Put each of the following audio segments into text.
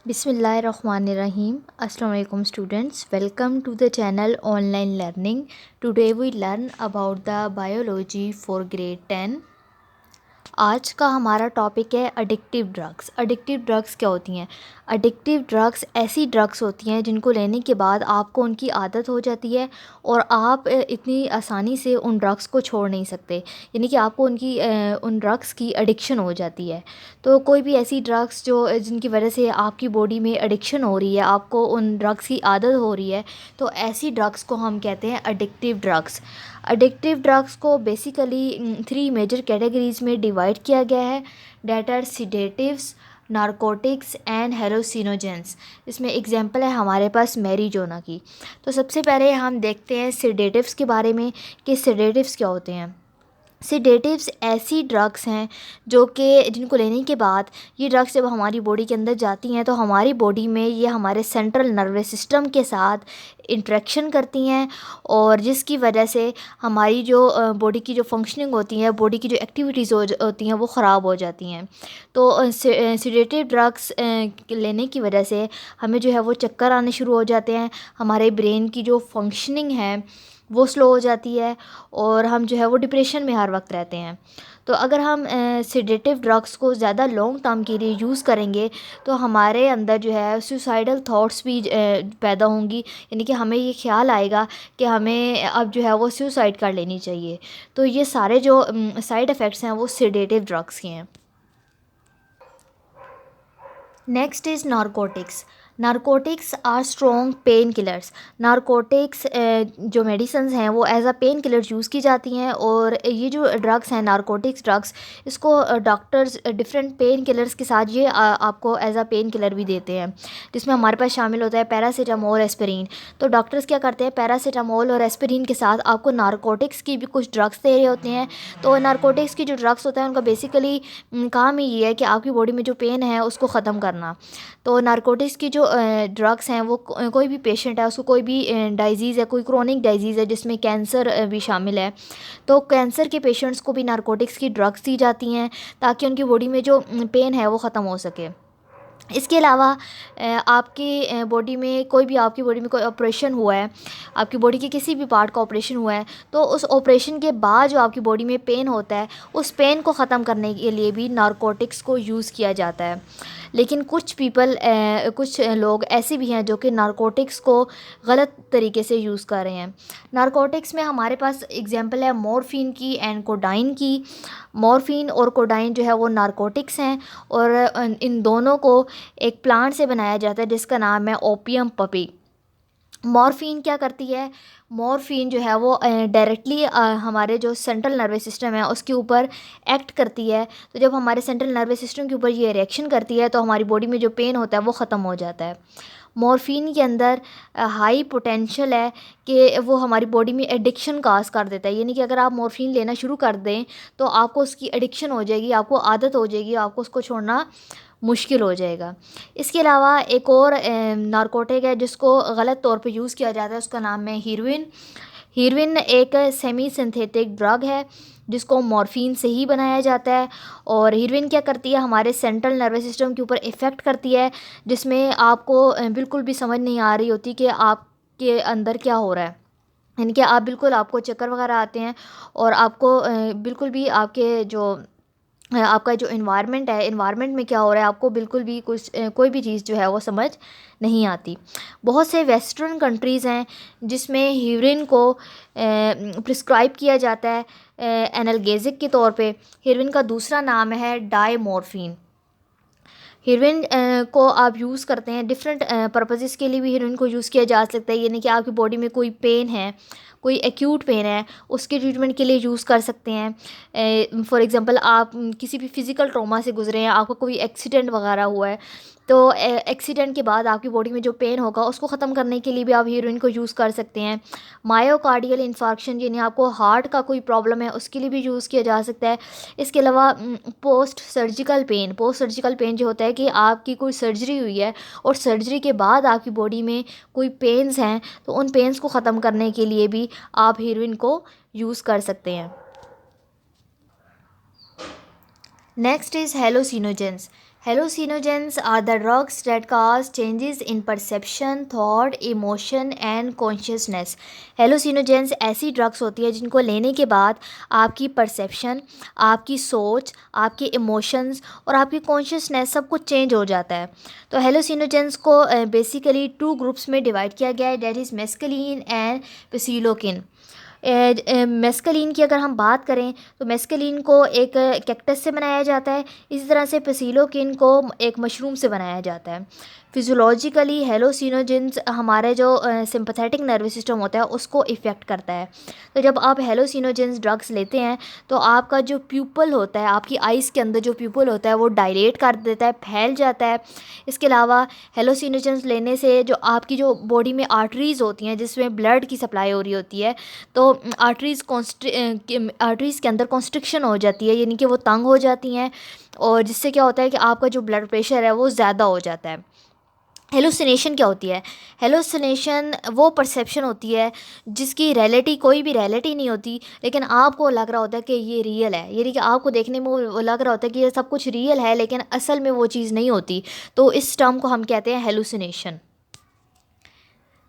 Bismillahirrahmanirrahim. Assalamu alaikum students. Welcome to the channel Online Learning. Today we learn about the biology for grade 10. आज का हमारा topic है addictive drugs. Addictive drugs क्या होती हैं? Addictive drugs ऐसी drugs होती हैं जिनको लेने के बाद आपको उनकी आदत हो जाती है और आप इतनी आसानी से उन ड्रग्स को छोड़ नहीं सकते, यानी कि आपको उन ड्रग्स की एडिक्शन हो जाती है। तो कोई भी ऐसी ड्रग्स जो जिनकी वजह से आपकी बॉडी में एडिक्शन हो रही है, आपको उन ड्रग्स की आदत हो रही है, तो ऐसी ड्रग्स को हम कहते हैं एडिक्टिव ड्रग्स। एडिक्टिव ड्रग्स को बेसिकली 3 मेजर कैटेगरीज में डिवाइड किया गया है, that are sedatives, narcotics and hallucinogens. इसमें एग्जांपल है हमारे पास मैरिजुआना की। तो सबसे पहले हम देखते हैं सिडेटिव्स के बारे में कि सिडेटिव्स क्या होते हैं। सिडेटिव्स ऐसी ड्रग्स हैं जो कि जिनको लेने के बाद ये ड्रग्स जब हमारी बॉडी के अंदर जाती हैं तो हमारी बॉडी में ये हमारे सेंट्रल नर्वस सिस्टम के साथ इंटरेक्शन करती हैं और जिसकी वजह से हमारी जो बॉडी की जो फंक्शनिंग होती है, बॉडी की जो एक्टिविटीज़ होती हैं वो ख़राब हो जाती हैं। तो सिडेटिव ड्रग्स लेने की वजह से हमें जो है वो चक्कर आने शुरू हो जाते हैं, हमारे ब्रेन की जो फंक्शनिंग है वो स्लो हो जाती है और हम जो है वो डिप्रेशन में हर वक्त रहते हैं। तो अगर हम सिडेटिव ड्रग्स को ज़्यादा लॉन्ग टर्म के लिए यूज़ करेंगे तो हमारे अंदर जो है सुसाइडल थॉट्स भी पैदा होंगी, यानी कि हमें ये ख्याल आएगा कि हमें अब जो है वो सुसाइड कर लेनी चाहिए। तो ये सारे जो साइड इफ़ेक्ट्स हैं वो सिडेटिव ड्रग्स के हैं। Next is narcotics. Narcotics are strong pain killers. Narcotics जो मेडिसिन हैं वो as a pain killers use की जाती हैं और ये जो ड्रग्स हैं नारकोटिक्स ड्रग्स, इसको डॉक्टर्स डिफरेंट पेन किलर्स के साथ ये आपको एज अ पेन किलर भी देते हैं, जिसमें हमारे पास शामिल होता है पैरासीटामोल, एस्पिरिन। तो डॉक्टर्स क्या करते हैं, पैरासीटामोल और एस्पिरिन के साथ आपको नारकोटिक्स की भी कुछ ड्रग्स दे रहे होते हैं। तो नारकोटिक्स की जो ड्रग्स होता है उनका बेसिकली काम ही ये है कि आपकी बॉडी में जो पेन है उसको ख़त्म करना। तो नारकोटिक्स की जो ड्रग्स हैं वो कोई भी पेशेंट है उसको कोई भी डाइजीज़ है, कोई क्रोनिक डाइजीज़ है जिसमें कैंसर भी शामिल है, तो कैंसर के पेशेंट्स को भी नारकोटिक्स की ड्रग्स दी जाती हैं ताकि उनकी बॉडी में जो पेन है वो ख़त्म हो सके। इसके अलावा आपकी बॉडी में कोई ऑपरेशन हुआ है, आपकी बॉडी के किसी भी पार्ट का ऑपरेशन हुआ है, तो उस ऑपरेशन के बाद जो आपकी बॉडी में पेन होता है उस पेन को ख़त्म करने के लिए भी नारकोटिक्स को यूज़ किया जाता है। लेकिन कुछ लोग ऐसे भी हैं जो कि नारकोटिक्स को गलत तरीके से यूज़ कर रहे हैं। नारकोटिक्स में हमारे पास एग्जांपल है मॉर्फिन की एंड कोडाइन की। मॉर्फिन और कोडाइन जो है वो नारकोटिक्स हैं और इन दोनों को एक प्लांट से बनाया जाता है जिसका नाम है ओपियम पपी। मॉर्फिन क्या करती है, मॉर्फिन जो है वो डायरेक्टली हमारे जो सेंट्रल नर्वस सिस्टम है उसके ऊपर एक्ट करती है। तो जब हमारे सेंट्रल नर्वस सिस्टम के ऊपर ये रिएक्शन करती है तो हमारी बॉडी में जो पेन होता है वो ख़त्म हो जाता है। मॉर्फिन के अंदर हाई पोटेंशियल है कि वो हमारी बॉडी में एडिक्शन काज कर देता है, यानी कि अगर आप मॉर्फिन लेना शुरू कर दें तो आपको उसकी एडिक्शन हो जाएगी, आपको आदत हो जाएगी, आपको उसको छोड़ना मुश्किल हो जाएगा। इसके अलावा एक और नारकोटिक है जिसको गलत तौर पे यूज़ किया जाता है, उसका नाम है हीरोइन। हीरोइन एक सेमी सिंथेटिक ड्रग है जिसको मॉर्फिन से ही बनाया जाता है और हीरोइन क्या करती है, हमारे सेंट्रल नर्वस सिस्टम के ऊपर इफ़ेक्ट करती है, जिसमें आपको बिल्कुल भी समझ नहीं आ रही होती कि आपके अंदर क्या हो रहा है, यानी कि आपको चक्कर वगैरह आते हैं और आपको बिल्कुल भी आपका जो इन्वायरमेंट है, इन्वायरमेंट में क्या हो रहा है आपको बिल्कुल भी कोई भी चीज़ जो है वो समझ नहीं आती। बहुत से वेस्टर्न कंट्रीज़ हैं जिसमें हीरोइन को प्रिस्क्राइब किया जाता है एनाल्गेसिक के तौर पे। हीरोइन का दूसरा नाम है डायमॉर्फिन। हीरोइन को आप यूज़ करते हैं डिफरेंट पर्पसेस के लिए भी हीरोइन को यूज़ किया जा सकता है, यानी कि आपकी बॉडी में कोई पेन है, कोई एक्यूट पेन है, उसके ट्रीटमेंट के लिए यूज़ कर सकते हैं। फॉर एग्ज़ाम्पल आप किसी भी फिज़िकल ट्रॉमा से गुजरे हैं, आपको कोई एक्सीडेंट वगैरह हुआ है, तो एक्सीडेंट के बाद आपकी बॉडी में जो पेन होगा उसको ख़त्म करने के लिए भी आप हीरोइन को यूज़ कर सकते हैं। मायोकार्डियल इन्फार्क्शन यानी आपको हार्ट का कोई प्रॉब्लम है उसके लिए भी यूज़ किया जा सकता है। इसके अलावा पोस्ट सर्जिकल पेन जो होता है कि आपकी कोई सर्जरी हुई है और सर्जरी के बाद आपकी बॉडी में कोई पेन्स हैं तो उन पेन्स को ख़त्म करने के लिए भी आप हीरोइन को यूज़ कर सकते हैं। Next is हेलोसिनोजेंस। Hallucinogens are the drugs that cause changes in perception, thought, emotion and consciousness. Hallucinogens ऐसी ड्रग्स होती है जिनको लेने के बाद आपकी परसेप्शन, आपकी सोच, आपके इमोशंस और आपकी कॉन्शियसनेस सब कुछ चेंज हो जाता है। तो हेलोसिनोजेंस को बेसिकली टू ग्रुप्स में डिवाइड किया गया है, that is mescaline and पिसिलोकिन। Mescaline की अगर हम बात करें तो मेस्कलीन को एक कैक्टस से बनाया जाता है, इसी तरह से पिसिलोकिन को एक मशरूम से बनाया जाता है। फिजियोलॉजिकली हेलोसिनोजेंस हमारे जो सिंपैथेटिक नर्वस सिस्टम होता है उसको इफ़ेक्ट करता है। तो जब आप हेलोसिनोजेंस ड्रग्स लेते हैं तो आपका जो प्यूपल होता है, आपकी आइज़ के अंदर जो प्यूपल होता है वो डायलेट कर देता है, फैल जाता है। इसके अलावा हेलोसिनोजेंस लेने से जो आपकी जो बॉडी में आर्टरीज़ होती हैं जिसमें ब्लड की सप्लाई हो रही होती है, तो आर्टरीज़ के अंदर कॉन्स्ट्रिक्शन हो जाती है, यानी कि वो तंग हो जाती हैं, और जिससे क्या होता है कि आपका जो ब्लड प्रेशर है वो ज़्यादा हो जाता है। हेलुसिनेशन क्या होती है? हेलुसिनेशन वो परसेप्शन होती है जिसकी रियलिटी कोई भी रियलिटी नहीं होती, लेकिन आपको लग रहा होता है कि ये रियल है, यानी कि आपको देखने में वो लग रहा होता है कि ये सब कुछ रियल है, लेकिन असल में वो चीज़ नहीं होती। तो इस टर्म को हम कहते हैं हेलुसिनेशन।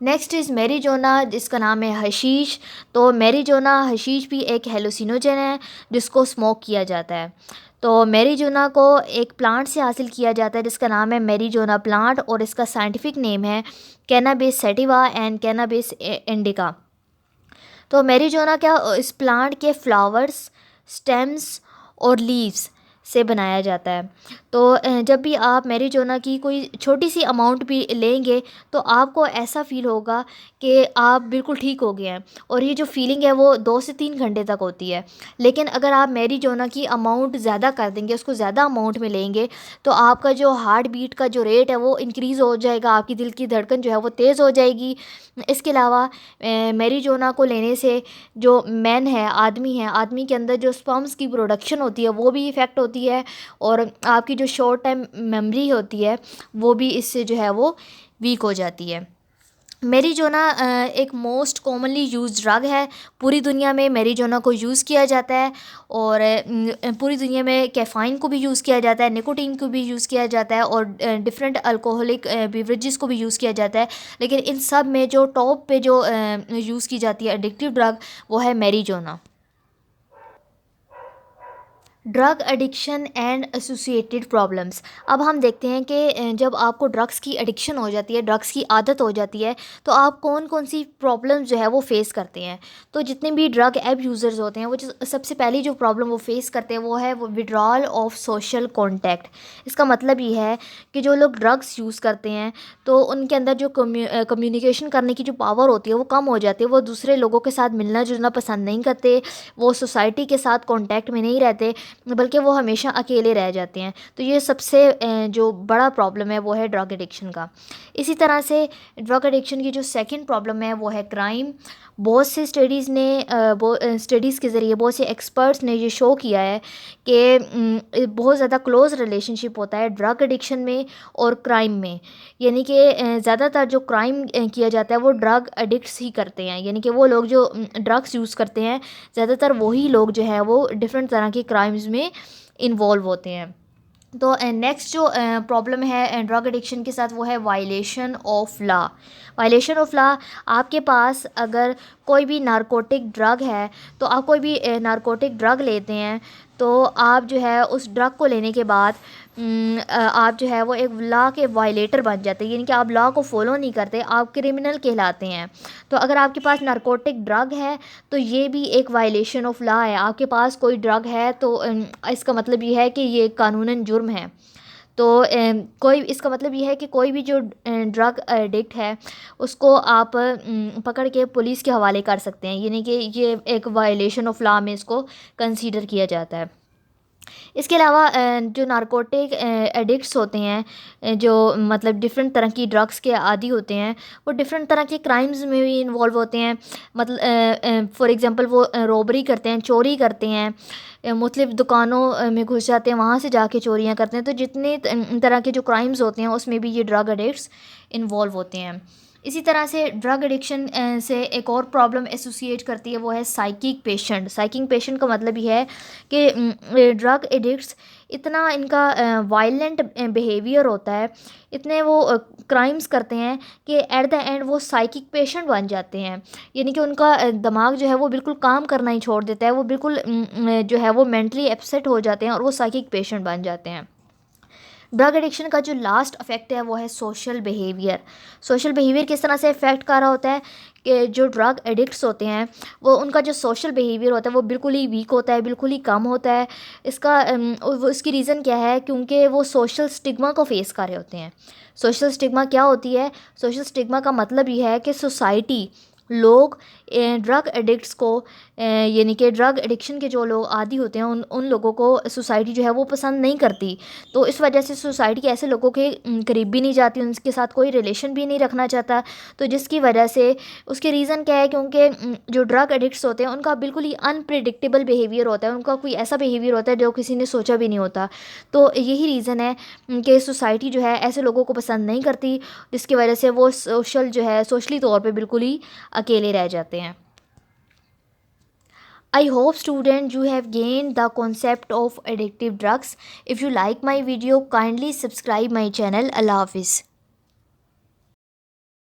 नेक्स्ट इज़ मैरिजोना, जिसका नाम है हशीश। तो मैरिजोना हशीश भी एक हेलुसिनोजन है जिसको स्मोक किया जाता है। तो मैरिजोना को एक प्लांट से हासिल किया जाता है जिसका नाम है मैरिजोना प्लांट, और इसका साइंटिफिक नेम है cannabis sativa and cannabis indica. तो मैरिजोना क्या इस प्लांट के फ्लावर्स, स्टेम्स और लीव्स से बनाया जाता है। तो जब भी आप मैरिजोना की कोई छोटी सी अमाउंट भी लेंगे तो आपको ऐसा फ़ील होगा कि आप बिल्कुल ठीक हो गए हैं, और ये जो फीलिंग है वो 2 से 3 घंटे तक होती है। लेकिन अगर आप मैरिजोना की अमाउंट ज़्यादा कर देंगे, उसको ज़्यादा अमाउंट में लेंगे, तो आपका जो हार्ट बीट का जो रेट है वो इंक्रीज़ हो जाएगा, आपकी दिल की धड़कन जो है वो तेज़ हो जाएगी। इसके अलावा मैरिजोना को लेने से जो मैन है, आदमी है, आदमी के अंदर जो स्पर्म्स की प्रोडक्शन होती है वो भी इफ़ेक्ट होती है, और आपकी जो शॉर्ट टाइम मेमोरी होती है वो भी इससे जो है वो वीक हो जाती है। मैरिजोना एक मोस्ट कॉमनली यूज्ड ड्रग है। पूरी दुनिया में मैरिजोना को यूज़ किया जाता है, और पूरी दुनिया में कैफ़ाइन को भी यूज़ किया जाता है, निकोटीन को भी यूज़ किया जाता है, और डिफरेंट अल्कोहलिक बेवरेजेस को भी यूज़ किया जाता है। लेकिन इन सब में जो टॉप पे जो यूज़ की जाती है एडिक्टिव ड्रग, वो है marijuana. Drug addiction and associated problems. अब हम देखते हैं कि जब आपको ड्रग्स की एडिक्शन हो जाती है, ड्रग्स की आदत हो जाती है, तो आप कौन कौन सी प्रॉब्लम्स जो है वो फेस करते हैं। तो जितने भी ड्रग एब यूज़र्स होते हैं वो सबसे पहली जो प्रॉब्लम वो फेस करते हैं वो है वो विड्रॉल ऑफ सोशल कॉन्टैक्ट। इसका मतलब ये है कि जो लोग ड्रग्स यूज़ करते हैं तो उनके अंदर जो कम्युनिकेशन करने की जो पावर होती है वो कम हो जाती है, वो दूसरे लोगों के साथ मिलना जुलना पसंद नहीं करते, वो सोसाइटी के साथ कॉन्टैक्ट में नहीं रहते, बल्कि वो हमेशा अकेले रह जाते हैं। तो ये सबसे जो बड़ा प्रॉब्लम है वो है ड्रग एडिक्शन का। इसी तरह से ड्रग एडिक्शन की जो सेकंड प्रॉब्लम है वो है क्राइम। बहुत से स्टडीज़ ने स्टडीज़ के ज़रिए बहुत से एक्सपर्ट्स ने ये शो किया है कि बहुत ज़्यादा क्लोज़ रिलेशनशिप होता है ड्रग एडिक्शन में और क्राइम में। यानी कि ज़्यादातर जो क्राइम किया जाता है वो ड्रग एडिक्ट्स ही करते हैं, यानी कि वो लोग जो ड्रग्स यूज़ करते हैं ज़्यादातर वही लोग जो है वो डिफरेंट तरह के क्राइम्स में इन्वॉल्व होते हैं। तो नेक्स्ट जो प्रॉब्लम है ड्रग एडिक्शन के साथ वो है violation of law. Violation of law, आपके पास अगर कोई भी नारकोटिक ड्रग है, तो आप कोई भी नारकोटिक ड्रग लेते हैं तो आप जो है उस ड्रग को लेने के बाद आप जो है वो एक लॉ के वायलेटर बन जाते हैं, यानी कि आप लॉ को फॉलो नहीं करते, आप क्रिमिनल कहलाते हैं। तो अगर आपके पास नारकोटिक ड्रग है तो ये भी एक वायलेशन ऑफ लॉ है। आपके पास कोई ड्रग है तो इसका मतलब ये है कि ये कानूनन जुर्म है। तो कोई इसका मतलब ये है कि कोई भी जो ड्रग एडिक्ट है उसको आप पकड़ के पुलिस के हवाले कर सकते हैं, यानी कि ये एक वायलेशन ऑफ लॉ में इसको कंसीडर किया जाता है। इसके अलावा जो नारकोटिक एडिक्ट्स होते हैं, जो मतलब डिफरेंट तरह की ड्रग्स के आदी होते हैं, वो डिफरेंट तरह के क्राइम्स में भी इन्वॉल्व होते हैं। मतलब फॉर एग्ज़ाम्पल वो रॉबरी करते हैं, चोरी करते हैं, मुख्तलिफ़ दुकानों में घुस जाते हैं, वहाँ से जाके चोरियाँ करते हैं। तो जितने तरह के जो क्राइम्स होते हैं उसमें भी ये ड्रग एडिक्ट्स इन्वॉल्व होते हैं। इसी तरह से ड्रग एडिक्शन से एक और प्रॉब्लम एसोसिएट करती है वो है साइकिक पेशेंट। साइकिक पेशेंट का मतलब ये है कि ड्रग एडिक्ट्स इतना इनका वायलेंट बिहेवियर होता है, इतने वो क्राइम्स करते हैं कि एट द एंड वो साइकिक पेशेंट बन जाते हैं। यानी कि उनका दिमाग जो है वो बिल्कुल काम करना ही छोड़ देता है, वो बिल्कुल जो है वो मेंटली अपसेट हो जाते हैं और वो साइकिक पेशेंट बन जाते हैं। ड्रग एडिक्शन का जो लास्ट अफेक्ट है वो है सोशल बिहेवियर। सोशल बिहेवियर किस तरह से इफ़ेक्ट कर रहा होता है कि जो ड्रग एडिक्ट्स होते हैं वो उनका जो सोशल बिहेवियर होता है वो बिल्कुल ही वीक होता है, बिल्कुल ही कम होता है। इसका इसकी रीज़न क्या है, क्योंकि वो सोशल स्टिग्मा को फेस कर रहे होते हैं। सोशल स्टिग्मा क्या होती है? सोशल स्टिग्मा का मतलब ये है कि सोसाइटी, लोग ड्रग एडिक्ट्स को यानी कि ड्रग एडिक्शन के जो लोग आदी होते हैं उन लोगों को सोसाइटी जो है वो पसंद नहीं करती। तो इस वजह से सोसाइटी के ऐसे लोगों के करीब भी नहीं जाती, उनके साथ कोई रिलेशन भी नहीं रखना चाहता। तो जिसकी वजह से उसके रीज़न क्या है, क्योंकि जो ड्रग एडिक्ट्स होते हैं उनका बिल्कुल ही अनप्रिडिक्टेबल बिहेवियर होता है, उनका कोई ऐसा बिहेवियर होता है जो किसी ने सोचा भी नहीं होता। तो यही रीज़न है कि सोसाइटी जो है ऐसे लोगों को पसंद नहीं करती, जिसकी वजह से वो सोशली तौर पे बिल्कुल ही अकेले रह जाते हैं। I hope students you have gained the concept of addictive drugs. If you like my video, kindly subscribe my channel. Allah Hafiz.